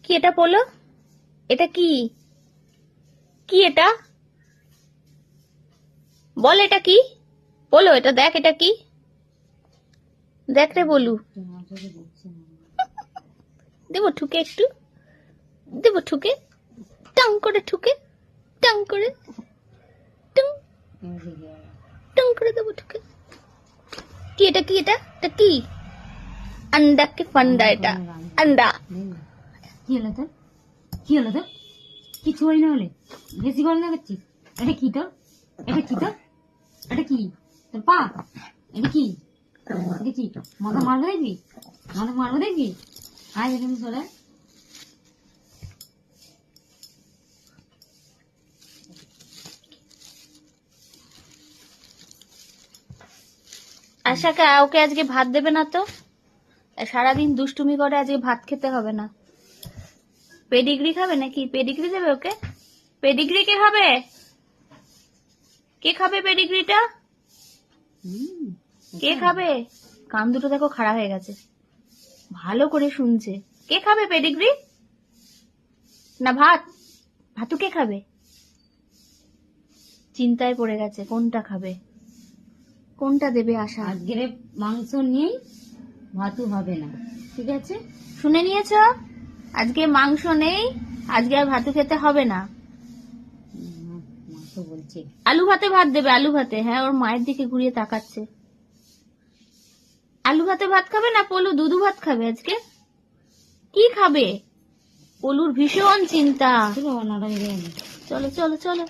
কি এটা পলো? এটা কি? কি এটা? বল এটা কি? বলো, এটা দেখ, এটা কি? দেখ রে বলু। দেবো ঠুকে একটু, দেবো ঠুকে, টাং করে ঠুকে, টাং করে, টুং টুং করে দেবো ঠুকে। কি এটা? কি এটা? এটা কি? আন্ডা কি ফান্ডা? এটা আন্ডা। কি হলো তোর? কি হলো তোর? কিছু হয় না হলে বেশি গরম দেখাচ্ছিস। এটা কি তোর? এটা কি তোর? এটা কি তোর পা? এটা কি? এটা কি মাথা মারবো দেখবি? মাথা মারবো দেখবি? আয় দেখুন সরে। আশাকে ওকে আজকে ভাত দেবে না তো? সারাদিন দুষ্টুমি করে, আজকে ভাত খেতে হবে না। পেডিগ্রি খাবে নাকি? পেডিগ্রি দেবে ওকে? পেডিগ্রি কে খাবে? কে খাবে পেডিগ্রিটা? কে খাবে? কান দুটো দেখো খাড়া হয়ে গেছে, ভালো করে শুনছে। কে খাবে পেডিগ্রি? না ভাত? ভাতু কে খাবে? চিন্তায় পড়ে গেছে কোনটা খাবে, কোনটা দেবে আশা। আজকের মাংস নিয়েই ভাতু হবে না, ঠিক আছে? শুনে নিয়েছ? আজকে মাংস নেই, আজকে আর ভাতু খেতে হবে না। মাংস বলছে আলু ভাতে ভাত দেবে, আলু ভাতে। হ্যাঁ, ওর মায়ের দিকে ঘুরিয়ে তাকাচ্ছে। আলু ভাতে ভাত খাবে না পলু? দুধু ভাত খাবে আজকে? কি খাবে? পলুর ভীষণ চিন্তা। চলো চলো চলো চলো।